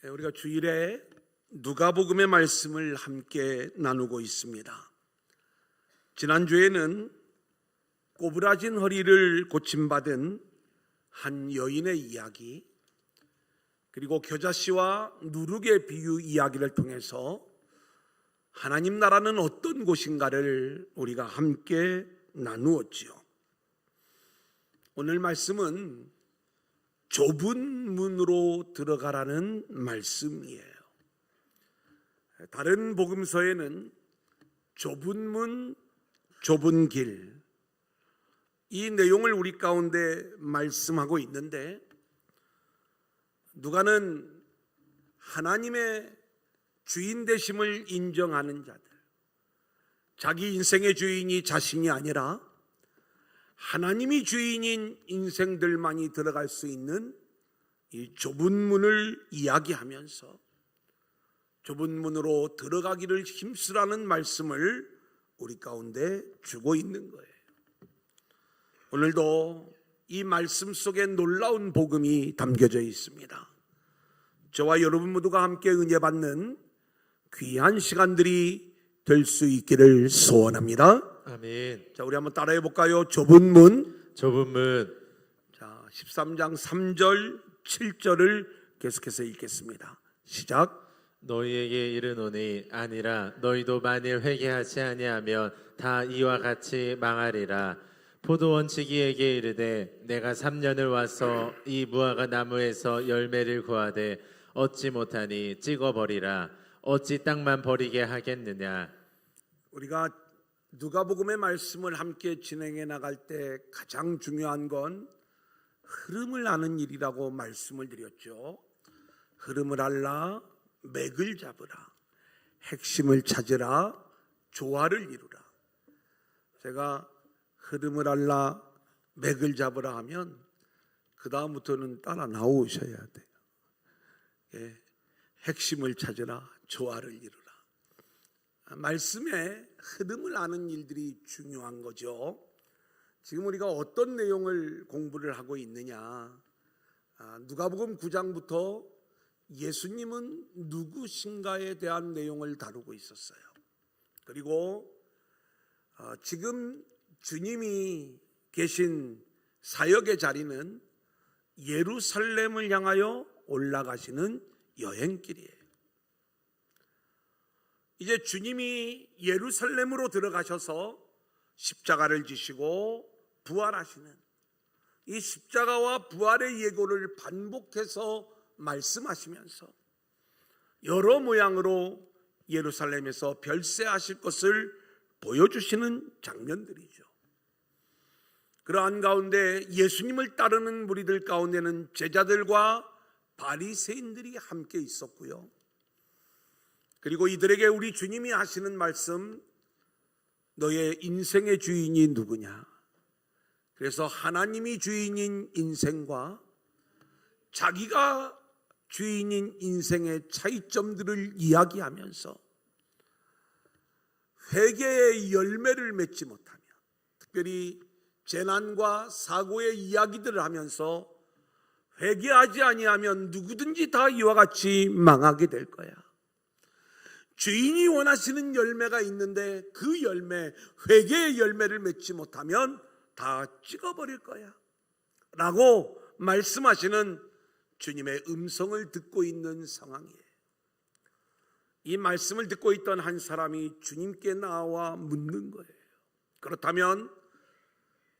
우리가 주일에 누가복음의 말씀을 함께 나누고 있습니다. 지난주에는 꼬부라진 허리를 고침받은 한 여인의 이야기, 그리고 겨자씨와 누룩의 비유 이야기를 통해서 하나님 나라는 어떤 곳인가를 우리가 함께 나누었지요. 오늘 말씀은 좁은 문으로 들어가라는 말씀이에요. 다른 복음서에는 좁은 문, 좁은 길, 이 내용을 우리 가운데 말씀하고 있는데, 누가는 하나님의 주인 되심을 인정하는 자들, 자기 인생의 주인이 자신이 아니라 하나님이 주인인 인생들만이 들어갈 수 있는 이 좁은 문을 이야기하면서 좁은 문으로 들어가기를 힘쓰라는 말씀을 우리 가운데 주고 있는 거예요. 오늘도 이 말씀 속에 놀라운 복음이 담겨져 있습니다. 저와 여러분 모두가 함께 은혜 받는 귀한 시간들이 될 수 있기를 소원합니다. 아멘. 자, 우리 한번 따라해 볼까요? 좁은 문. 좁은 문. 자, 13장 3절 7절을 계속해서 읽겠습니다. 시작. 너희에게 이르노니 아니라 너희도 만일 회개하지 아니하면 다 이와 같이 망하리라. 포도원치기에게 이르되 내가 3년을 와서 이 무화과 나무에서 열매를 구하되 얻지 못하니 찍어버리라. 어찌 땅만 버리게 하겠느냐. 우리가 누가복음의 말씀을 함께 진행해 나갈 때 가장 중요한 건 흐름을 아는 일이라고 말씀을 드렸죠. 흐름을 알라, 맥을 잡으라, 핵심을 찾으라, 조화를 이루라. 제가 흐름을 알라, 맥을 잡으라 하면 그 다음부터는 따라 나오셔야 돼요. 예, 핵심을 찾으라, 조화를 이루라. 말씀의 흐름을 아는 일들이 중요한 거죠. 지금 우리가 어떤 내용을 공부를 하고 있느냐, 누가복음 9장부터 예수님은 누구신가에 대한 내용을 다루고 있었어요. 그리고 지금 주님이 계신 사역의 자리는 예루살렘을 향하여 올라가시는 여행길이에요. 이제 주님이 예루살렘으로 들어가셔서 십자가를 지시고 부활하시는 이 십자가와 부활의 예고를 반복해서 말씀하시면서 여러 모양으로 예루살렘에서 별세하실 것을 보여주시는 장면들이죠. 그러한 가운데 예수님을 따르는 무리들 가운데는 제자들과 바리새인들이 함께 있었고요. 그리고 이들에게 우리 주님이 하시는 말씀, 너의 인생의 주인이 누구냐? 그래서 하나님이 주인인 인생과 자기가 주인인 인생의 차이점들을 이야기하면서 회개의 열매를 맺지 못하면, 특별히 재난과 사고의 이야기들을 하면서 회개하지 아니하면 누구든지 다 이와 같이 망하게 될 거야. 주인이 원하시는 열매가 있는데 그 열매, 회개의 열매를 맺지 못하면 다 찍어버릴 거야 라고 말씀하시는 주님의 음성을 듣고 있는 상황이에요. 이 말씀을 듣고 있던 한 사람이 주님께 나와 묻는 거예요. 그렇다면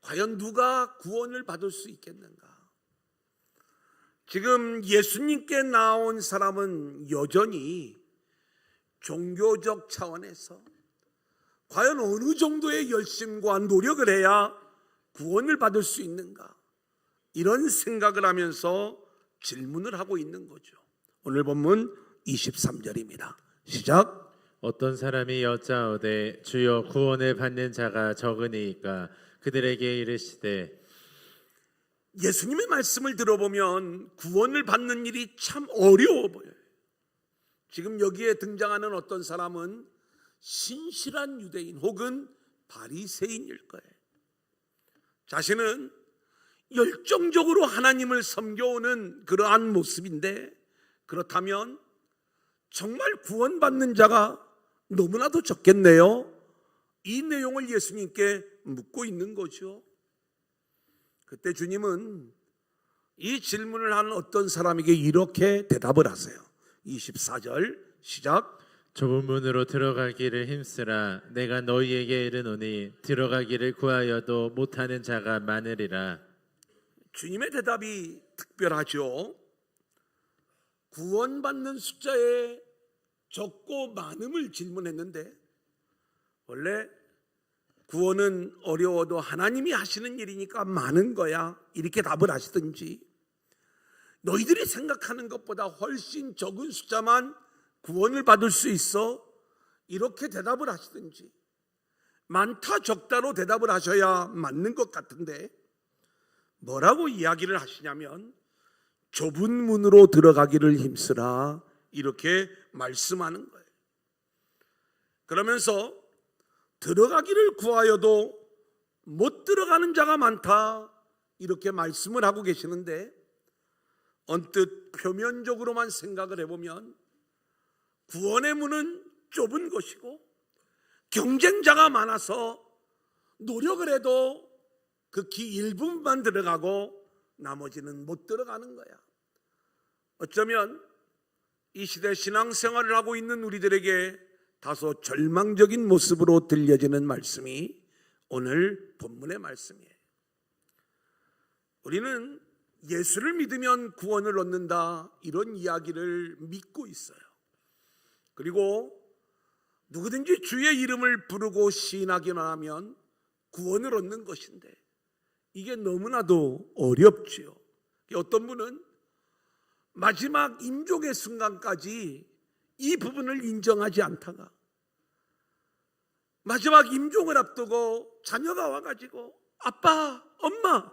과연 누가 구원을 받을 수 있겠는가? 지금 예수님께 나온 사람은 여전히 종교적 차원에서 과연 어느 정도의 열심과 노력을 해야 구원을 받을 수 있는가, 이런 생각을 하면서 질문을 하고 있는 거죠. 오늘 본문 23절입니다. 시작. 어떤 사람이 여짜오되 주여 구원을 받는 자가 적으니이까. 그들에게 이르시되. 예수님의 말씀을 들어보면 구원을 받는 일이 참 어려워 보여요. 지금 여기에 등장하는 어떤 사람은 신실한 유대인 혹은 바리새인일 거예요. 자신은 열정적으로 하나님을 섬겨오는 그러한 모습인데 그렇다면 정말 구원받는 자가 너무나도 적겠네요. 이 내용을 예수님께 묻고 있는 거죠. 그때 주님은 이 질문을 한 어떤 사람에게 이렇게 대답을 하세요. 24절 시작. 좁은 문으로 들어가기를 힘쓰라. 내가 너희에게 이르노니 들어가기를 구하여도 못하는 자가 많으리라. 주님의 대답이 특별하죠. 구원받는 숫자의 적고 많음을 질문했는데, 원래 구원은 어려워도 하나님이 하시는 일이니까 많은 거야, 이렇게 답을 하시든지, 너희들이 생각하는 것보다 훨씬 적은 숫자만 구원을 받을 수 있어, 이렇게 대답을 하시든지, 많다 적다로 대답을 하셔야 맞는 것 같은데 뭐라고 이야기를 하시냐면 좁은 문으로 들어가기를 힘쓰라, 이렇게 말씀하는 거예요. 그러면서 들어가기를 구하여도 못 들어가는 자가 많다, 이렇게 말씀을 하고 계시는데, 언뜻 표면적으로만 생각을 해보면 구원의 문은 좁은 것이고 경쟁자가 많아서 노력을 해도 극히 일부분만 들어가고 나머지는 못 들어가는 거야. 어쩌면 이 시대 신앙생활을 하고 있는 우리들에게 다소 절망적인 모습으로 들려지는 말씀이 오늘 본문의 말씀이에요. 우리는 예수를 믿으면 구원을 얻는다, 이런 이야기를 믿고 있어요. 그리고 누구든지 주의 이름을 부르고 시인하기만 하면 구원을 얻는 것인데, 이게 너무나도 어렵지요. 어떤 분은 마지막 임종의 순간까지 이 부분을 인정하지 않다가 마지막 임종을 앞두고 자녀가 와가지고 아빠, 엄마,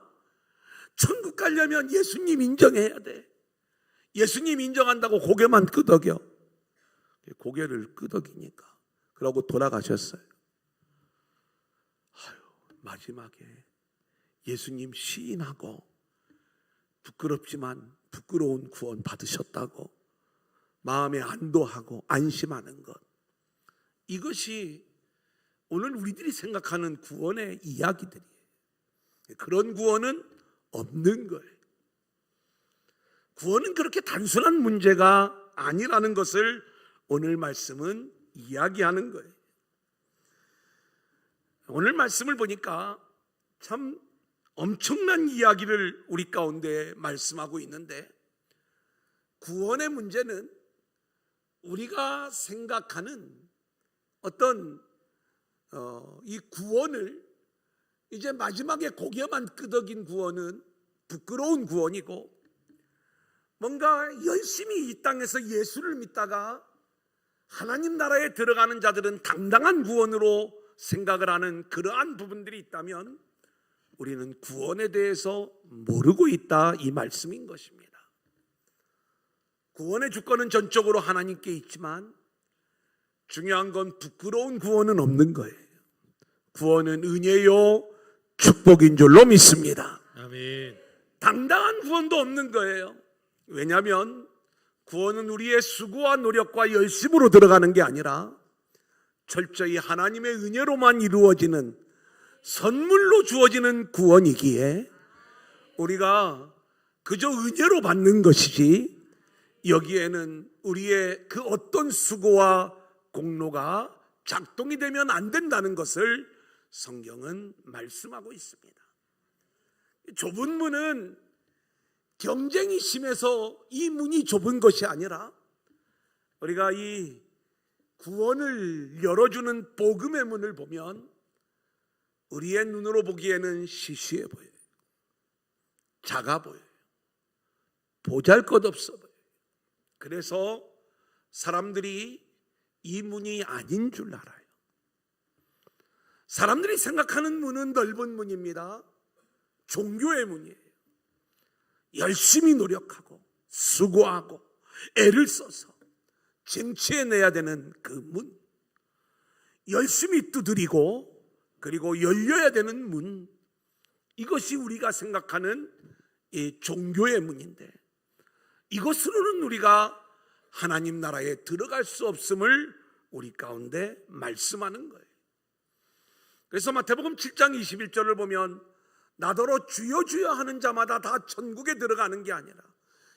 천국 가려면 예수님 인정해야 돼. 예수님 인정한다고 고개만 끄덕여. 고개를 끄덕이니까 그러고 돌아가셨어요. 마지막에 예수님 시인하고 부끄럽지만 부끄러운 구원 받으셨다고 마음에 안도하고 안심하는 것, 이것이 오늘 우리들이 생각하는 구원의 이야기들이에요. 그런 구원은 없는 거예요. 구원은 그렇게 단순한 문제가 아니라는 것을 오늘 말씀은 이야기하는 거예요. 오늘 말씀을 보니까 참 엄청난 이야기를 우리 가운데 말씀하고 있는데, 구원의 문제는 우리가 생각하는 어떤 이 구원을 이제 마지막에 고개만 끄덕인 구원은 부끄러운 구원이고, 뭔가 열심히 이 땅에서 예수를 믿다가 하나님 나라에 들어가는 자들은 당당한 구원으로 생각을 하는 그러한 부분들이 있다면 우리는 구원에 대해서 모르고 있다, 이 말씀인 것입니다. 구원의 주권은 전적으로 하나님께 있지만 중요한 건 부끄러운 구원은 없는 거예요. 구원은 은혜요 축복인 줄로 믿습니다. 아멘. 당당한 구원도 없는 거예요. 왜냐하면 구원은 우리의 수고와 노력과 열심으로 들어가는 게 아니라 철저히 하나님의 은혜로만 이루어지는, 선물로 주어지는 구원이기에 우리가 그저 은혜로 받는 것이지 여기에는 우리의 그 어떤 수고와 공로가 작동이 되면 안 된다는 것을 성경은 말씀하고 있습니다. 좁은 문은 경쟁이 심해서 이 문이 좁은 것이 아니라 우리가 이 구원을 열어주는 복음의 문을 보면 우리의 눈으로 보기에는 시시해 보여요. 작아 보여요. 보잘것없어 보여요. 그래서 사람들이 이 문이 아닌 줄 알아요. 사람들이 생각하는 문은 넓은 문입니다. 종교의 문이에요. 열심히 노력하고 수고하고 애를 써서 쟁취해내야 되는 그 문, 열심히 두드리고 그리고 열려야 되는 문, 이것이 우리가 생각하는 이 종교의 문인데, 이것으로는 우리가 하나님 나라에 들어갈 수 없음을 우리 가운데 말씀하는 거예요. 그래서 마태복음 7장 21절을 보면 나더러 주여 주여 하는 자마다 다 천국에 들어가는 게 아니라,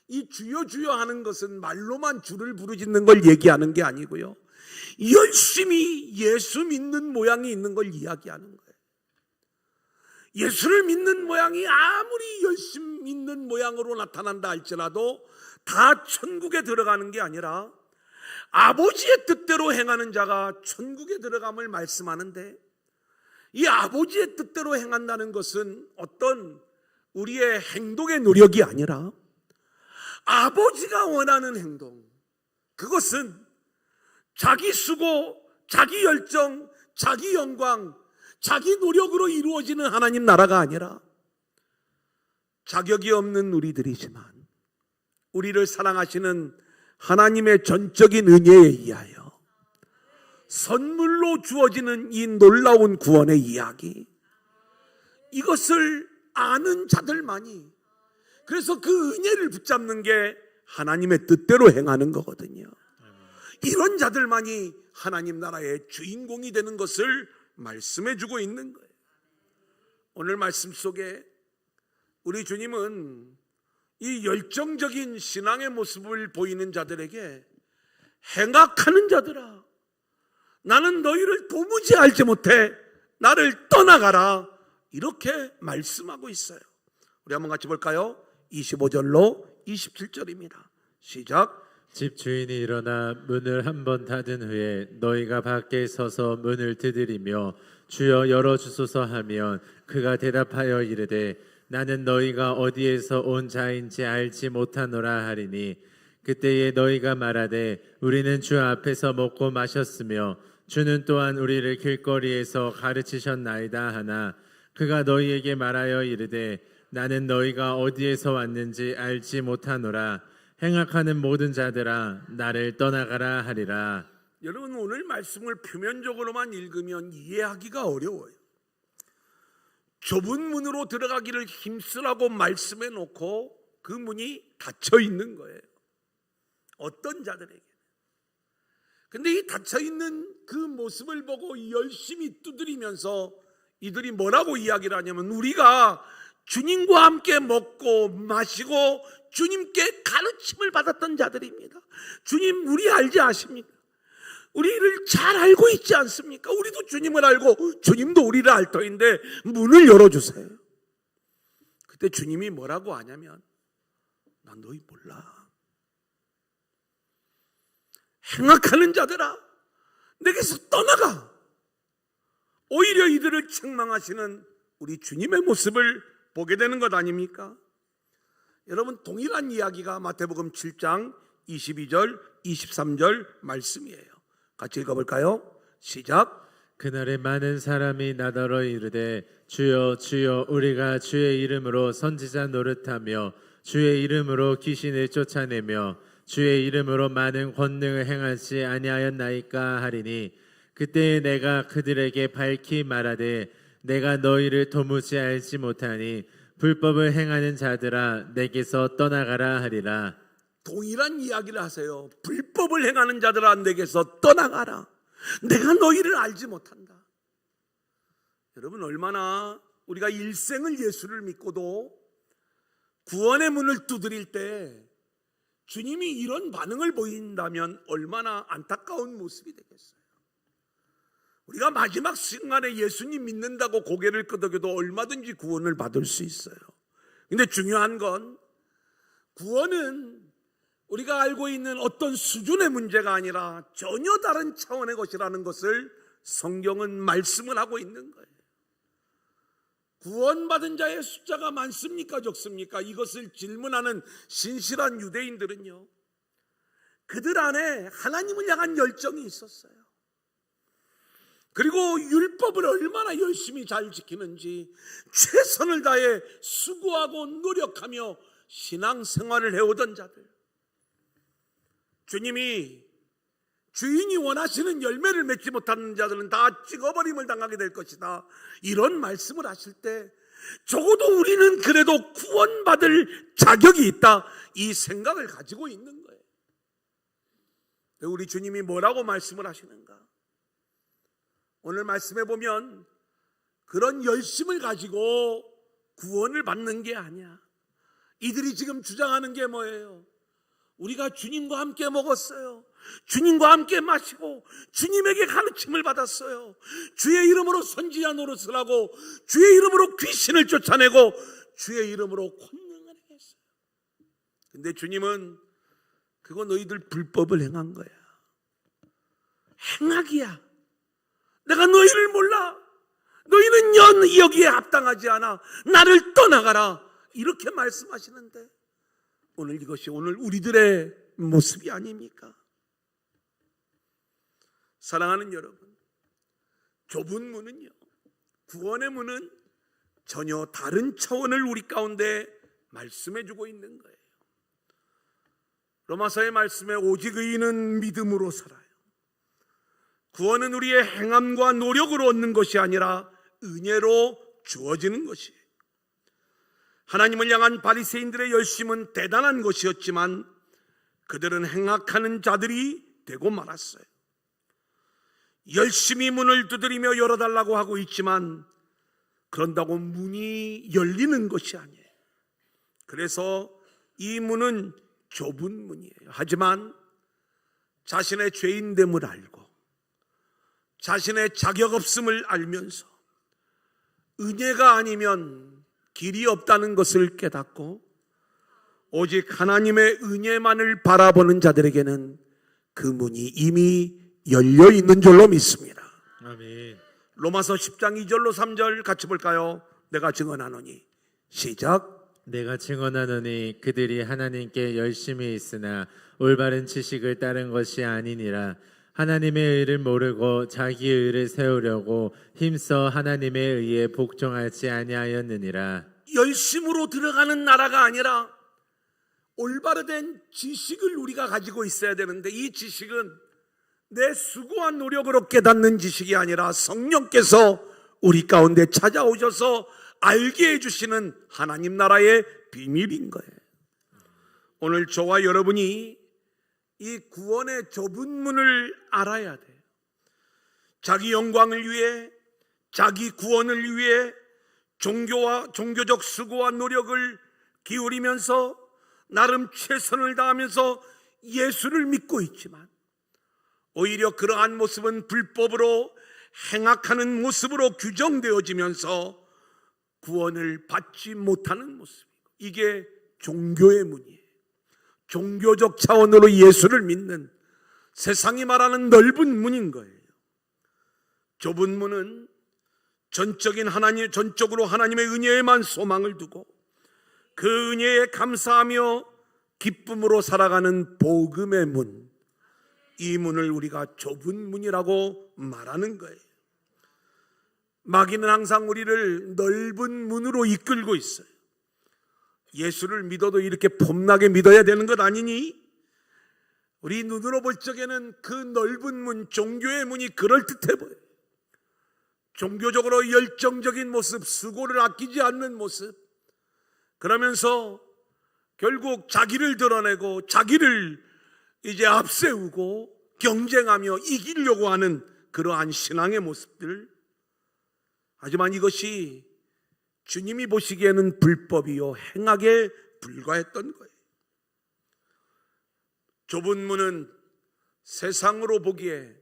이 주여 주여 하는 것은 말로만 주를 부르짖는 걸 얘기하는 게 아니고요, 열심히 예수 믿는 모양이 있는 걸 이야기하는 거예요. 예수를 믿는 모양이 아무리 열심히 믿는 모양으로 나타난다 할지라도 다 천국에 들어가는 게 아니라 아버지의 뜻대로 행하는 자가 천국에 들어감을 말씀하는데, 이 아버지의 뜻대로 행한다는 것은 어떤 우리의 행동의 노력이 아니라 아버지가 원하는 행동, 그것은 자기 수고, 자기 열정, 자기 영광, 자기 노력으로 이루어지는 하나님 나라가 아니라 자격이 없는 우리들이지만 우리를 사랑하시는 하나님의 전적인 은혜에 의하여 선물로 주어지는 이 놀라운 구원의 이야기, 이것을 아는 자들만이, 그래서 그 은혜를 붙잡는 게 하나님의 뜻대로 행하는 거거든요. 이런 자들만이 하나님 나라의 주인공이 되는 것을 말씀해 주고 있는 거예요. 오늘 말씀 속에 우리 주님은 이 열정적인 신앙의 모습을 보이는 자들에게 행악하는 자들아, 나는 너희를 도무지 알지 못해, 나를 떠나가라, 이렇게 말씀하고 있어요. 우리 한번 같이 볼까요? 25절로 27절입니다. 시작. 집 주인이 일어나 문을 한 번 닫은 후에 너희가 밖에 서서 문을 두드리며 주여 열어주소서 하면 그가 대답하여 이르되 나는 너희가 어디에서 온 자인지 알지 못하노라 하리니, 그때에 너희가 말하되 우리는 주 앞에서 먹고 마셨으며 주는 또한 우리를 길거리에서 가르치셨나이다 하나, 그가 너희에게 말하여 이르되 나는 너희가 어디에서 왔는지 알지 못하노라. 행악하는 모든 자들아 나를 떠나가라 하리라. 여러분, 오늘 말씀을 표면적으로만 읽으면 이해하기가 어려워요. 좁은 문으로 들어가기를 힘쓰라고 말씀해 놓고 그 문이 닫혀 있는 거예요, 어떤 자들에게. 근데 이 닫혀 있는 그 모습을 보고 열심히 두드리면서 이들이 뭐라고 이야기를 하냐면, 우리가 주님과 함께 먹고 마시고 주님께 가르침을 받았던 자들입니다. 주님, 우리 알지 아십니까? 우리를 잘 알고 있지 않습니까? 우리도 주님을 알고 주님도 우리를 알 터인데 문을 열어주세요. 그때 주님이 뭐라고 하냐면, 난 너희 몰라. 행악하는 자들아, 내게서 떠나가. 오히려 이들을 책망하시는 우리 주님의 모습을 보게 되는 것 아닙니까? 여러분, 동일한 이야기가 마태복음 7장 22절 23절 말씀이에요. 같이 읽어볼까요? 시작. 그날에 많은 사람이 나더러 이르되 주여 주여 우리가 주의 이름으로 선지자 노릇하며 주의 이름으로 귀신을 쫓아내며 주의 이름으로 많은 권능을 행하지 아니하였나이까 하리니, 그때에 내가 그들에게 밝히 말하되 내가 너희를 도무지 알지 못하니 불법을 행하는 자들아 내게서 떠나가라 하리라. 동일한 이야기를 하세요. 불법을 행하는 자들아 내게서 떠나가라. 내가 너희를 알지 못한다. 여러분, 얼마나 우리가 일생을 예수를 믿고도 구원의 문을 두드릴 때 주님이 이런 반응을 보인다면 얼마나 안타까운 모습이 되겠어요. 우리가 마지막 순간에 예수님 믿는다고 고개를 끄덕여도 얼마든지 구원을 받을 수 있어요. 근데 중요한 건, 구원은 우리가 알고 있는 어떤 수준의 문제가 아니라 전혀 다른 차원의 것이라는 것을 성경은 말씀을 하고 있는 거예요. 구원받은 자의 숫자가 많습니까 적습니까? 이것을 질문하는 신실한 유대인들은요, 그들 안에 하나님을 향한 열정이 있었어요. 그리고 율법을 얼마나 열심히 잘 지키는지 최선을 다해 수고하고 노력하며 신앙생활을 해오던 자들, 주인이 원하시는 열매를 맺지 못하는 자들은 다 찍어버림을 당하게 될 것이다, 이런 말씀을 하실 때 적어도 우리는 그래도 구원받을 자격이 있다, 이 생각을 가지고 있는 거예요. 우리 주님이 뭐라고 말씀을 하시는가? 오늘 말씀해 보면 그런 열심을 가지고 구원을 받는 게 아니야. 이들이 지금 주장하는 게 뭐예요? 우리가 주님과 함께 먹었어요. 주님과 함께 마시고 주님에게 가르침을 받았어요. 주의 이름으로 선지자 노릇을 하고 주의 이름으로 귀신을 쫓아내고 주의 이름으로 권능을 행했어요. 근데 주님은 그거 너희들 불법을 행한 거야. 행악이야. 내가 너희를 몰라. 너희는 여기에 합당하지 않아. 나를 떠나가라. 이렇게 말씀하시는데 오늘 이것이 오늘 우리들의 모습이 아닙니까? 사랑하는 여러분, 좁은 문은요, 구원의 문은 전혀 다른 차원을 우리 가운데 말씀해 주고 있는 거예요. 로마서의 말씀에 오직 의인은 믿음으로 살아요. 구원은 우리의 행함과 노력으로 얻는 것이 아니라 은혜로 주어지는 것이에요. 하나님을 향한 바리새인들의 열심은 대단한 것이었지만 그들은 행악하는 자들이 되고 말았어요. 열심히 문을 두드리며 열어달라고 하고 있지만 그런다고 문이 열리는 것이 아니에요. 그래서 이 문은 좁은 문이에요. 하지만 자신의 죄인됨을 알고 자신의 자격 없음을 알면서 은혜가 아니면 길이 없다는 것을 깨닫고 오직 하나님의 은혜만을 바라보는 자들에게는 그 문이 이미 열려 있는 줄로 믿습니다. 아멘. 로마서 10장 2절로 3절 같이 볼까요? 내가 증언하노니 시작. 내가 증언하노니 그들이 하나님께 열심히 있으나 올바른 지식을 따른 것이 아니니라. 하나님의 의를 모르고 자기의 의를 세우려고 힘써 하나님의 의에 복종하지 아니하였느니라. 열심으로 들어가는 나라가 아니라 올바르된 지식을 우리가 가지고 있어야 되는데 이 지식은 내 수고한 노력으로 깨닫는 지식이 아니라 성령께서 우리 가운데 찾아오셔서 알게 해주시는 하나님 나라의 비밀인 거예요. 오늘 저와 여러분이 이 구원의 좁은 문을 알아야 돼요. 자기 영광을 위해, 자기 구원을 위해 종교적 수고와 노력을 기울이면서 나름 최선을 다하면서 예수를 믿고 있지만 오히려 그러한 모습은 불법으로 행악하는 모습으로 규정되어지면서 구원을 받지 못하는 모습이고, 이게 종교의 문이에요. 종교적 차원으로 예수를 믿는 세상이 말하는 넓은 문인 거예요. 좁은 문은 전적으로 하나님의 은혜에만 소망을 두고 그 은혜에 감사하며 기쁨으로 살아가는 복음의 문, 이 문을 우리가 좁은 문이라고 말하는 거예요. 마귀는 항상 우리를 넓은 문으로 이끌고 있어요. 예수를 믿어도 이렇게 폼나게 믿어야 되는 것 아니니? 우리 눈으로 볼 적에는 그 넓은 문, 종교의 문이 그럴듯해 보여요. 종교적으로 열정적인 모습, 수고를 아끼지 않는 모습, 그러면서 결국 자기를 드러내고 자기를 이제 앞세우고 경쟁하며 이기려고 하는 그러한 신앙의 모습들. 하지만 이것이 주님이 보시기에는 불법이요 행악에 불과했던 거예요. 좁은 문은 세상으로 보기에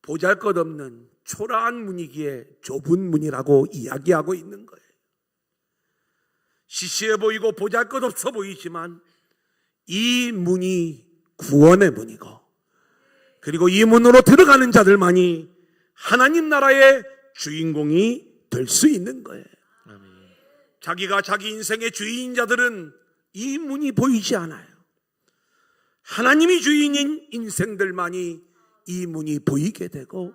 보잘것없는 초라한 문이기에 좁은 문이라고 이야기하고 있는 거예요. 시시해 보이고 보잘것없어 보이지만 이 문이 구원의 문이고, 그리고 이 문으로 들어가는 자들만이 하나님 나라의 주인공이 될 수 있는 거예요. 아멘. 자기가 자기 인생의 주인인 자들은 이 문이 보이지 않아요. 하나님이 주인인 인생들만이 이 문이 보이게 되고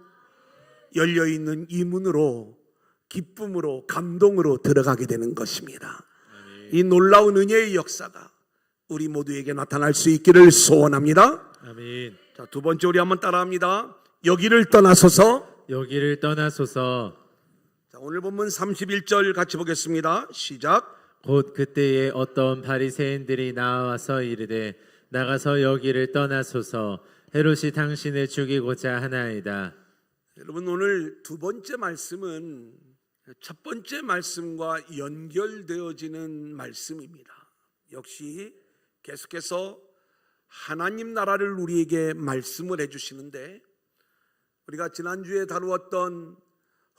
열려있는 이 문으로 기쁨으로 감동으로 들어가게 되는 것입니다. 아멘. 이 놀라운 은혜의 역사가 우리 모두에게 나타날 수 있기를 소원합니다. 아멘. 자, 두 번째 우리 한번 따라합니다. 여기를 떠나소서. 여기를 떠나소서. 자, 오늘 본문 31절 같이 보겠습니다. 시작. 곧 그때에 어떤 바리새인들이 나와서 이르되 나가서 여기를 떠나소서. 헤롯이 당신을 죽이고자 하나이다. 여러분, 오늘 두 번째 말씀은 첫 번째 말씀과 연결되어지는 말씀입니다. 역시 계속해서 하나님 나라를 우리에게 말씀을 해주시는데, 우리가 지난주에 다루었던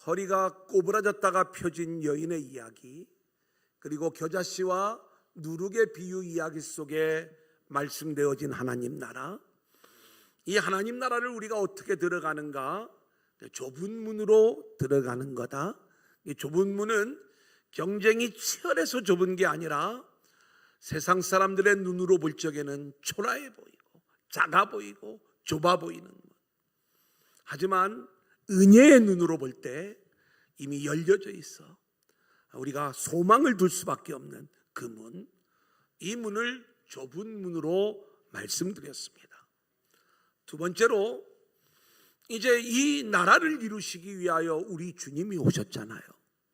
허리가 꼬부라졌다가 펴진 여인의 이야기, 그리고 겨자씨와 누룩의 비유 이야기 속에 말씀되어진 하나님 나라, 이 하나님 나라를 우리가 어떻게 들어가는가? 좁은 문으로 들어가는 거다. 이 좁은 문은 경쟁이 치열해서 좁은 게 아니라 세상 사람들의 눈으로 볼 적에는 초라해 보이고 작아 보이고 좁아 보이는 문. 하지만 은혜의 눈으로 볼 때 이미 열려져 있어 우리가 소망을 둘 수밖에 없는 그 문, 이 문을 좁은 문으로 말씀드렸습니다. 두 번째로, 이제 이 나라를 이루시기 위하여 우리 주님이 오셨잖아요.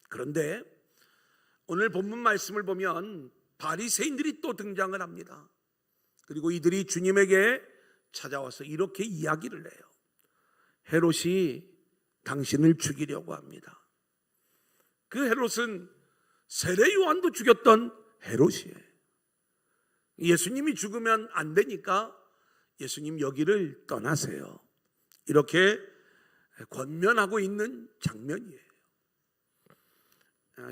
그런데 오늘 본문 말씀을 보면 바리새인들이 또 등장을 합니다. 그리고 이들이 주님에게 찾아와서 이렇게 이야기를 해요. 헤롯이 당신을 죽이려고 합니다. 그 헤롯은 세례 요한도 죽였던 헤롯이에요. 예수님이 죽으면 안 되니까 예수님 여기를 떠나세요. 이렇게 권면하고 있는 장면이에요.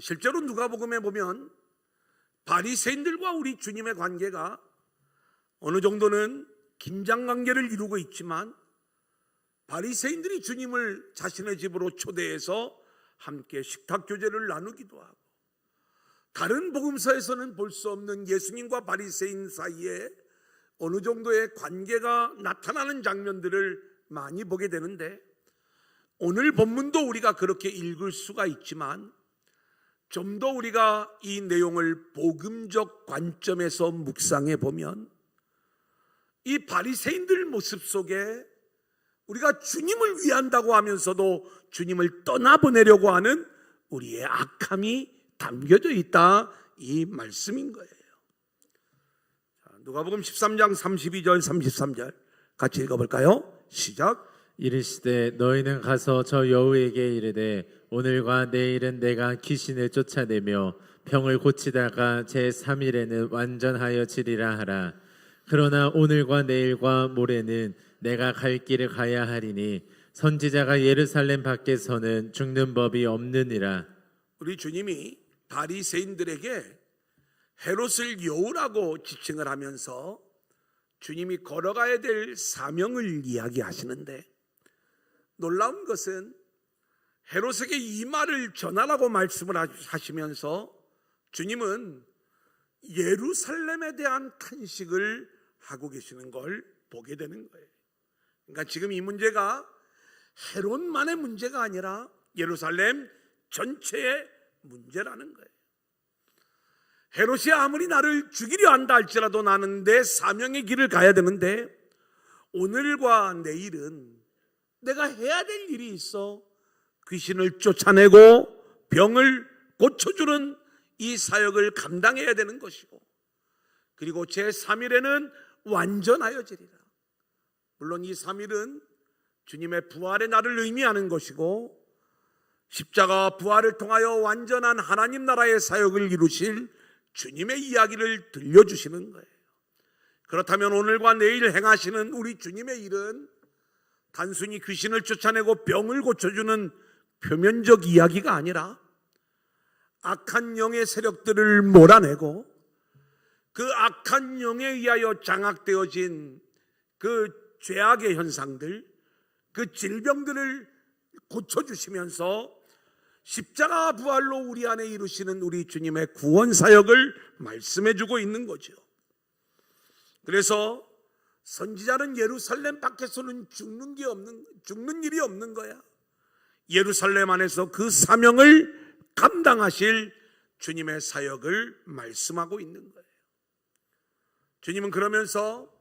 실제로 누가복음에 보면 바리새인들과 우리 주님의 관계가 어느 정도는 긴장관계를 이루고 있지만, 바리새인들이 주님을 자신의 집으로 초대해서 함께 식탁교제를 나누기도 하고, 다른 복음서에서는 볼 수 없는 예수님과 바리새인 사이에 어느 정도의 관계가 나타나는 장면들을 많이 보게 되는데, 오늘 본문도 우리가 그렇게 읽을 수가 있지만 좀 더 우리가 이 내용을 복음적 관점에서 묵상해 보면 이 바리새인들 모습 속에 우리가 주님을 위한다고 하면서도 주님을 떠나보내려고 하는 우리의 악함이 담겨져 있다, 이 말씀인 거예요. 누가복음 13장 32절 33절 같이 읽어볼까요? 시작. 이르시되 너희는 가서 저 여우에게 이르되 오늘과 내일은 내가 귀신을 쫓아내며 병을 고치다가 제3일에는 완전하여 지리라 하라. 그러나 오늘과 내일과 모레는 내가 갈 길을 가야 하리니 선지자가 예루살렘 밖에서는 죽는 법이 없느니라. 우리 주님이 바리새인들에게 헤롯을 여우라고 지칭을 하면서 주님이 걸어가야 될 사명을 이야기하시는데, 놀라운 것은 헤롯에게 이 말을 전하라고 말씀을 하시면서 주님은 예루살렘에 대한 탄식을 하고 계시는 걸 보게 되는 거예요. 그러니까 지금 이 문제가 헤롯만의 문제가 아니라 예루살렘 전체의 문제라는 거예요. 헤롯이 아무리 나를 죽이려 한다 할지라도 나는 내 사명의 길을 가야 되는데, 오늘과 내일은 내가 해야 될 일이 있어. 귀신을 쫓아내고 병을 고쳐주는 이 사역을 감당해야 되는 것이고, 그리고 제3일에는 완전하여지리라. 물론 이 3일은 주님의 부활의 날을 의미하는 것이고, 십자가 부활을 통하여 완전한 하나님 나라의 사역을 이루실 주님의 이야기를 들려주시는 거예요. 그렇다면 오늘과 내일 행하시는 우리 주님의 일은 단순히 귀신을 쫓아내고 병을 고쳐주는 표면적 이야기가 아니라 악한 영의 세력들을 몰아내고 그 악한 영에 의하여 장악되어진 그 죄악의 현상들, 그 질병들을 고쳐주시면서 십자가 부활로 우리 안에 이루시는 우리 주님의 구원 사역을 말씀해주고 있는 거죠. 그래서 선지자는 예루살렘 밖에서는 죽는 일이 없는 거야. 예루살렘 안에서 그 사명을 감당하실 주님의 사역을 말씀하고 있는 거예요. 주님은 그러면서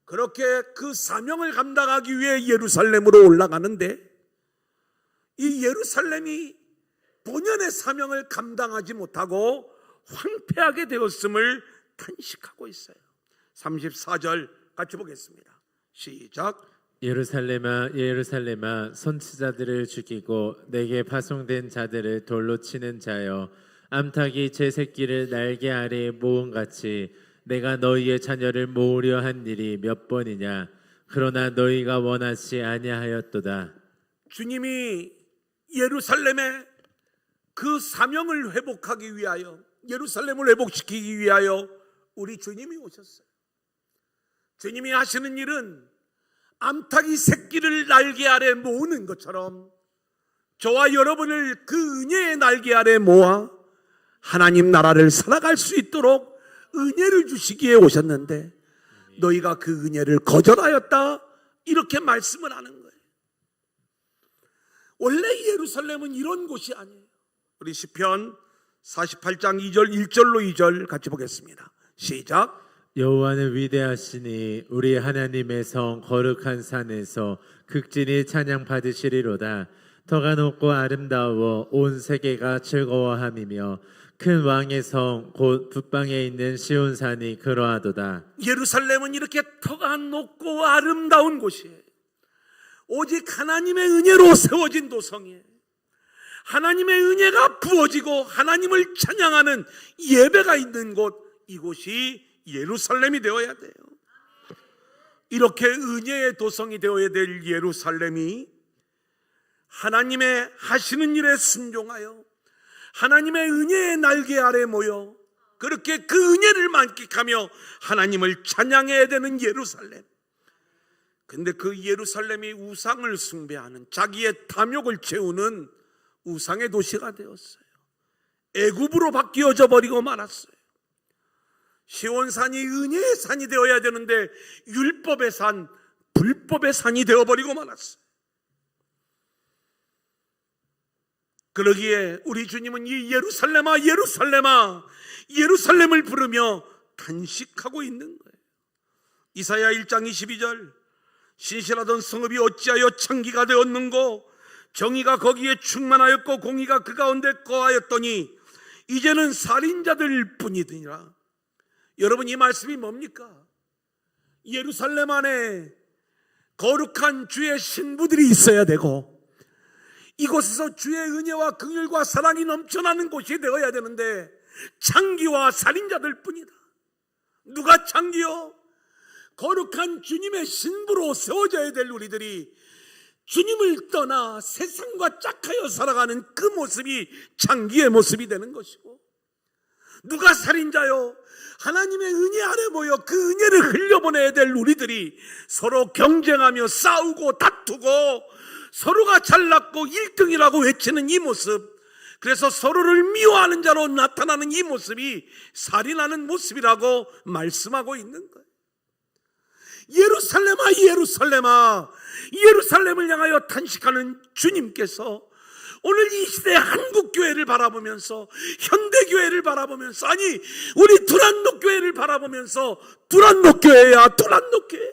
그렇게 그 사명을 감당하기 위해 예루살렘으로 올라가는데, 이 예루살렘이 본연의 사명을 감당하지 못하고 황폐하게 되었음을 탄식하고 있어요. 34절 같이 보겠습니다. 시작. 예루살렘아 예루살렘아 선지자들을 죽이고 내게 파송된 자들을 돌로 치는 자여 암탉이 제 새끼를 날개 아래에 모은 같이 내가 너희의 자녀를 모으려 한 일이 몇 번이냐 그러나 너희가 원하지 아니하였도다. 주님이 예루살렘의 그 사명을 회복하기 위하여, 예루살렘을 회복시키기 위하여 우리 주님이 오셨어요. 주님이 하시는 일은 암탉이 새끼를 날개 아래 모으는 것처럼 저와 여러분을 그 은혜의 날개 아래 모아 하나님 나라를 살아갈 수 있도록 은혜를 주시기에 오셨는데 너희가 그 은혜를 거절하였다, 이렇게 말씀을 하는 거예요. 원래 예루살렘은 이런 곳이 아니에요. 우리 시편 48장 2절 1절로 2절 같이 보겠습니다. 시작. 여호와는 위대하시니 우리 하나님의 성 거룩한 산에서 극진히 찬양 받으시리로다. 터가 높고 아름다워 온 세계가 즐거워함이며 큰 왕의 성 곧 북방에 있는 시온산이 그러하도다. 예루살렘은 이렇게 터가 높고 아름다운 곳이에요. 오직 하나님의 은혜로 세워진 도성이에요. 하나님의 은혜가 부어지고 하나님을 찬양하는 예배가 있는 곳, 이곳이 예루살렘이 되어야 돼요. 이렇게 은혜의 도성이 되어야 될 예루살렘이 하나님의 하시는 일에 순종하여 하나님의 은혜의 날개 아래 모여 그렇게 그 은혜를 만끽하며 하나님을 찬양해야 되는 예루살렘. 근데 그 예루살렘이 우상을 숭배하는, 자기의 탐욕을 채우는 우상의 도시가 되었어요. 애굽으로 바뀌어져 버리고 말았어요. 시온산이 은혜의 산이 되어야 되는데 율법의 산, 불법의 산이 되어버리고 말았어요. 그러기에 우리 주님은 이 예루살렘아 예루살렘아 예루살렘을 부르며 탄식하고 있는 거예요. 이사야 1장 22절, 신실하던 성읍이 어찌하여 창기가 되었는고 정의가 거기에 충만하였고 공의가 그 가운데 거하였더니 이제는 살인자들 뿐이더니라. 여러분, 이 말씀이 뭡니까? 예루살렘 안에 거룩한 주의 신부들이 있어야 되고 이곳에서 주의 은혜와 긍휼과 사랑이 넘쳐나는 곳이 되어야 되는데 창기와 살인자들 뿐이다. 누가 창기요? 거룩한 주님의 신부로 세워져야 될 우리들이 주님을 떠나 세상과 짝하여 살아가는 그 모습이 창기의 모습이 되는 것이고, 누가 살인자요? 하나님의 은혜 아래 모여 그 은혜를 흘려보내야 될 우리들이 서로 경쟁하며 싸우고 다투고 서로가 잘났고 1등이라고 외치는 이 모습, 그래서 서로를 미워하는 자로 나타나는 이 모습이 살인하는 모습이라고 말씀하고 있는 거예요. 예루살렘아 예루살렘아 예루살렘을 향하여 탄식하는 주님께서 오늘 이 시대 한국교회를 바라보면서, 현대교회를 바라보면서, 아니 우리 두란노교회를 바라보면서 두란노교회야 두란노교회야,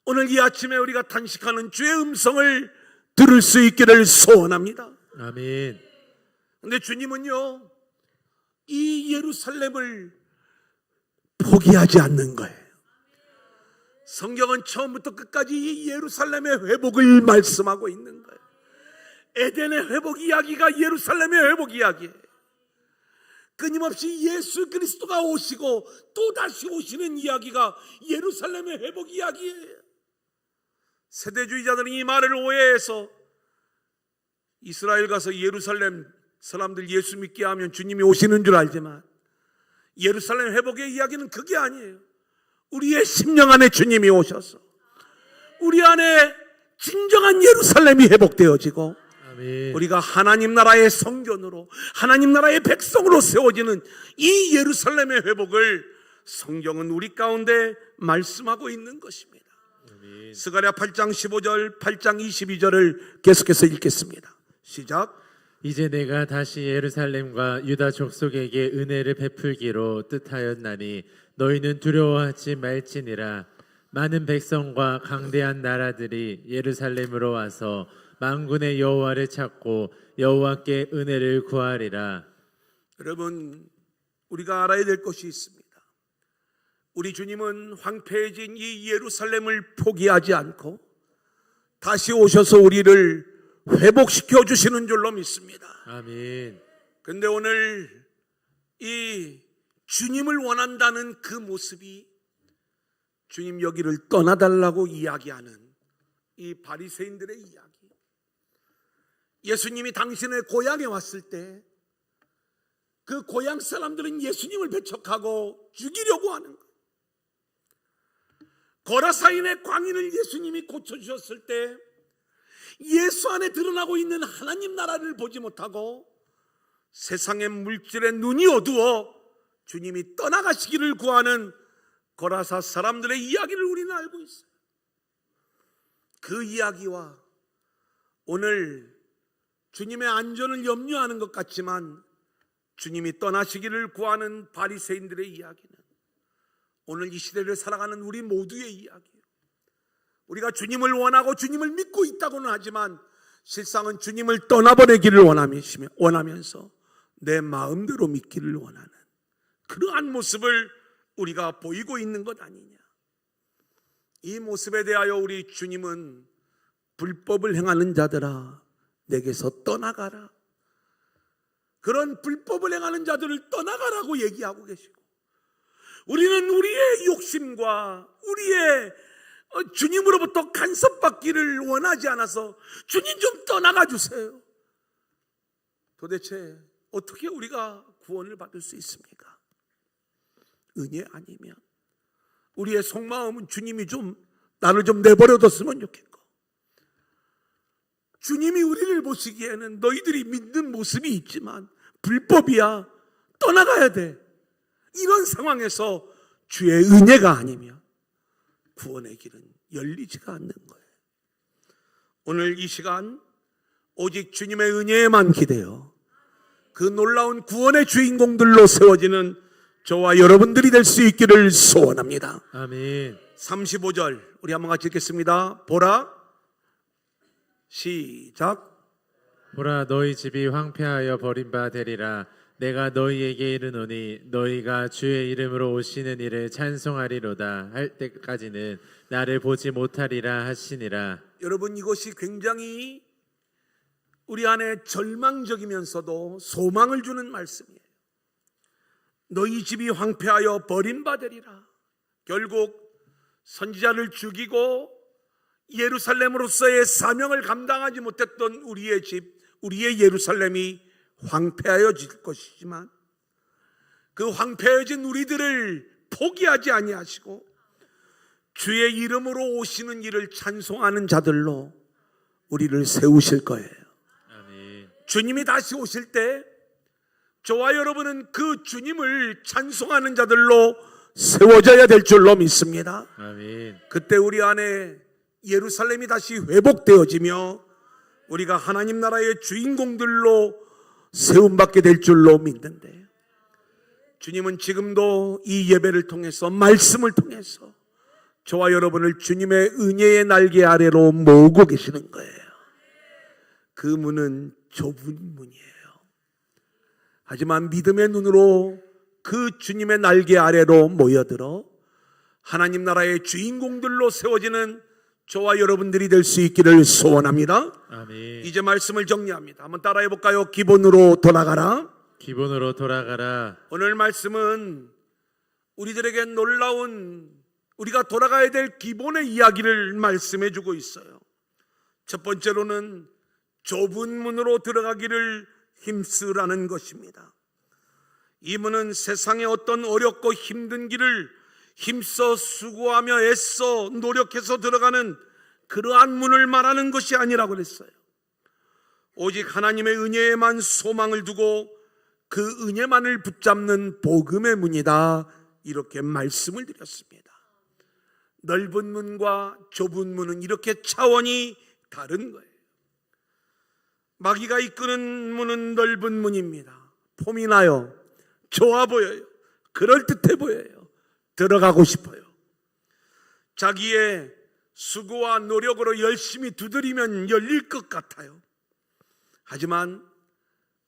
오늘 이 아침에 우리가 탄식하는 주의 음성을 들을 수 있기를 소원합니다. 아멘. 근데 주님은요, 이 예루살렘을 포기하지 않는 거예요. 성경은 처음부터 끝까지 이 예루살렘의 회복을 말씀하고 있는 거예요. 에덴의 회복 이야기가 예루살렘의 회복 이야기예요. 끊임없이 예수 그리스도가 오시고 또 다시 오시는 이야기가 예루살렘의 회복 이야기예요. 세대주의자들은 이 말을 오해해서 이스라엘 가서 예루살렘 사람들 예수 믿게 하면 주님이 오시는 줄 알지만, 예루살렘 회복의 이야기는 그게 아니에요. 우리의 심령 안에 주님이 오셔서 우리 안에 진정한 예루살렘이 회복되어지고 아멘. 우리가 하나님 나라의 성전으로, 하나님 나라의 백성으로 세워지는 이 예루살렘의 회복을 성경은 우리 가운데 말씀하고 있는 것입니다. 아멘. 스가랴 8장 15절 8장 22절을 계속해서 읽겠습니다. 시작. 이제 내가 다시 예루살렘과 유다 족속에게 은혜를 베풀기로 뜻하였나니 너희는 두려워하지 말지니라. 많은 백성과 강대한 나라들이 예루살렘으로 와서 만군의 여호와를 찾고 여호와께 은혜를 구하리라. 여러분, 우리가 알아야 될 것이 있습니다. 우리 주님은 황폐해진 이 예루살렘을 포기하지 않고 다시 오셔서 우리를 회복시켜 주시는 줄로 믿습니다. 아멘. 그런데 오늘 이 주님을 원한다는 그 모습이 주님 여기를 떠나달라고 이야기하는 이 바리새인들의 이야기. 예수님이 당신의 고향에 왔을 때 그 고향 사람들은 예수님을 배척하고 죽이려고 하는 거예요. 거라사인의 광인을 예수님이 고쳐주셨을 때 예수 안에 드러나고 있는 하나님 나라를 보지 못하고 세상의 물질에 눈이 어두워 주님이 떠나가시기를 구하는 거라사 사람들의 이야기를 우리는 알고 있어요. 그 이야기와 오늘 주님의 안전을 염려하는 것 같지만 주님이 떠나시기를 구하는 바리새인들의 이야기는 오늘 이 시대를 살아가는 우리 모두의 이야기예요. 우리가 주님을 원하고 주님을 믿고 있다고는 하지만 실상은 주님을 떠나보내기를 원하면서 내 마음대로 믿기를 원하는 그러한 모습을 우리가 보이고 있는 것 아니냐. 이 모습에 대하여 우리 주님은 불법을 행하는 자들아 내게서 떠나가라, 그런 불법을 행하는 자들을 떠나가라고 얘기하고 계시고, 우리는 우리의 욕심과 우리의 주님으로부터 간섭받기를 원하지 않아서 주님 좀 떠나가 주세요. 도대체 어떻게 우리가 구원을 받을 수 있습니까? 은혜 아니면 우리의 속마음은 주님이 좀 나를 좀 내버려뒀으면 좋겠고, 주님이 우리를 보시기에는 너희들이 믿는 모습이 있지만 불법이야, 떠나가야 돼, 이런 상황에서 주의 은혜가 아니면 구원의 길은 열리지가 않는 거예요. 오늘 이 시간 오직 주님의 은혜에만 기대어 그 놀라운 구원의 주인공들로 세워지는 저와 여러분들이 될 수 있기를 소원합니다. 아멘. 35절 우리 한번 같이 읽겠습니다. 보라, 시작. 보라, 너희 집이 황폐하여 버림바 되리라. 내가 너희에게 이르노니 너희가 주의 이름으로 오시는 이를 찬송하리로다 할 때까지는 나를 보지 못하리라 하시니라. 여러분, 이것이 굉장히 우리 안에 절망적이면서도 소망을 주는 말씀이에요. 너희 집이 황폐하여 버림받으리라. 결국 선지자를 죽이고 예루살렘으로서의 사명을 감당하지 못했던 우리의 집, 우리의 예루살렘이 황폐하여질 것이지만 그 황폐해진 우리들을 포기하지 아니하시고 주의 이름으로 오시는 이를 찬송하는 자들로 우리를 세우실 거예요. 아멘. 주님이 다시 오실 때 저와 여러분은 그 주님을 찬송하는 자들로 세워져야 될 줄로 믿습니다. 아멘. 그때 우리 안에 예루살렘이 다시 회복되어지며 우리가 하나님 나라의 주인공들로 세움받게 될 줄로 믿는데, 주님은 지금도 이 예배를 통해서, 말씀을 통해서 저와 여러분을 주님의 은혜의 날개 아래로 모으고 계시는 거예요. 그 문은 좁은 문이에요. 하지만 믿음의 눈으로 그 주님의 날개 아래로 모여들어 하나님 나라의 주인공들로 세워지는 저와 여러분들이 될 수 있기를 소원합니다. 아멘. 이제 말씀을 정리합니다. 한번 따라해 볼까요? 기본으로 돌아가라. 기본으로 돌아가라. 오늘 말씀은 우리들에게 놀라운, 우리가 돌아가야 될 기본의 이야기를 말씀해 주고 있어요. 첫 번째로는 좁은 문으로 들어가기를 힘쓰라는 것입니다. 이 문은 세상의 어떤 어렵고 힘든 길을 힘써 수고하며 애써 노력해서 들어가는 그러한 문을 말하는 것이 아니라고 그랬어요. 오직 하나님의 은혜에만 소망을 두고 그 은혜만을 붙잡는 복음의 문이다, 이렇게 말씀을 드렸습니다. 넓은 문과 좁은 문은 이렇게 차원이 다른 거예요. 마귀가 이끄는 문은 넓은 문입니다. 폼이 나요, 좋아 보여요, 그럴듯해 보여요, 들어가고 싶어요. 자기의 수고와 노력으로 열심히 두드리면 열릴 것 같아요. 하지만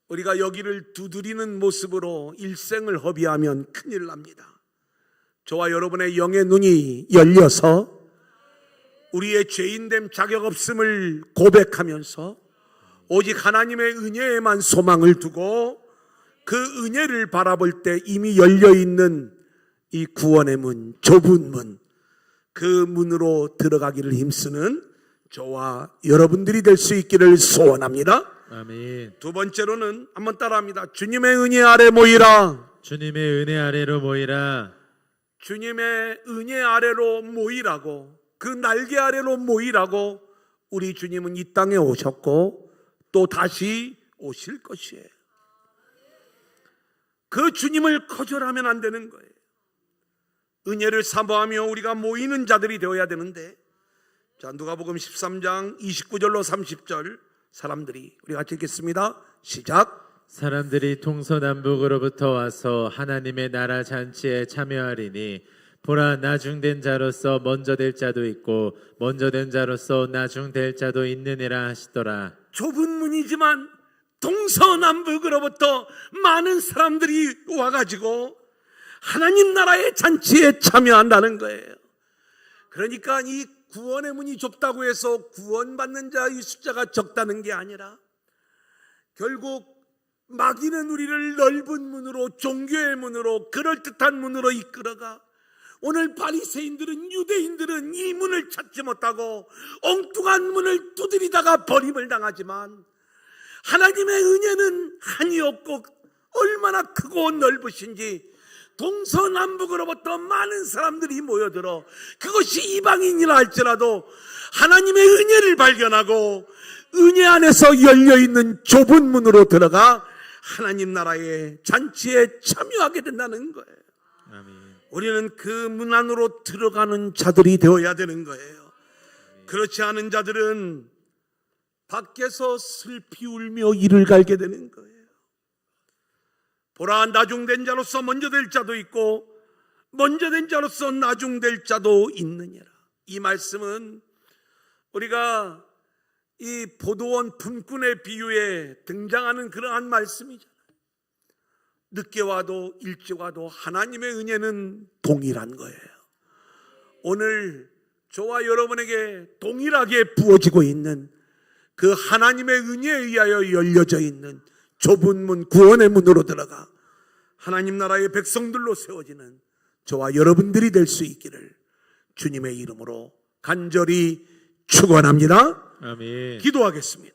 우리가 여기를 두드리는 모습으로 일생을 허비하면 큰일 납니다. 저와 여러분의 영의 눈이 열려서 우리의 죄인됨 자격 없음을 고백하면서 오직 하나님의 은혜에만 소망을 두고 그 은혜를 바라볼 때 이미 열려있는 이 구원의 문, 좁은 문, 그 문으로 들어가기를 힘쓰는 저와 여러분들이 될 수 있기를 소원합니다. 아멘. 두 번째로는 한번 따라합니다. 주님의 은혜 아래 모이라. 주님의 은혜 아래로 모이라. 주님의 은혜 아래로 모이라고, 그 날개 아래로 모이라고 우리 주님은 이 땅에 오셨고 또 다시 오실 것이에요. 그 주님을 거절하면 안 되는 거예요. 은혜를 사모하며 우리가 모이는 자들이 되어야 되는데, 자, 누가복음 13장 29절로 30절 사람들이 우리 같이 읽겠습니다. 시작. 사람들이 동서남북으로부터 와서 하나님의 나라 잔치에 참여하리니 보라, 나중된 자로서 먼저 될 자도 있고 먼저 된 자로서 나중될 자도 있느니라 하시더라. 좁은 문이지만 동서남북으로부터 많은 사람들이 와가지고 하나님 나라의 잔치에 참여한다는 거예요. 그러니까 이 구원의 문이 좁다고 해서 구원받는 자의 숫자가 적다는 게 아니라 결국 마귀는 우리를 넓은 문으로, 종교의 문으로, 그럴듯한 문으로 이끌어가 오늘 바리새인들은, 유대인들은 이 문을 찾지 못하고 엉뚱한 문을 두드리다가 버림을 당하지만 하나님의 은혜는 한이 없고 얼마나 크고 넓으신지 동서남북으로부터 많은 사람들이 모여들어, 그것이 이방인이라 할지라도 하나님의 은혜를 발견하고 은혜 안에서 열려있는 좁은 문으로 들어가 하나님 나라의 잔치에 참여하게 된다는 거예요. 아멘. 우리는 그 문 안으로 들어가는 자들이 되어야 되는 거예요. 그렇지 않은 자들은 밖에서 슬피 울며 이를 갈게 되는 거예요. 보라, 나중된 자로서 먼저 될 자도 있고 먼저 된 자로서 나중될 자도 있느니라. 이 말씀은 우리가 이 포도원 품꾼의 비유에 등장하는 그러한 말씀이잖아요. 늦게 와도 일찍 와도 하나님의 은혜는 동일한 거예요. 오늘 저와 여러분에게 동일하게 부어지고 있는 그 하나님의 은혜에 의하여 열려져 있는 좁은 문, 구원의 문으로 들어가 하나님 나라의 백성들로 세워지는 저와 여러분들이 될 수 있기를 주님의 이름으로 간절히 축원합니다. 아멘. 기도하겠습니다.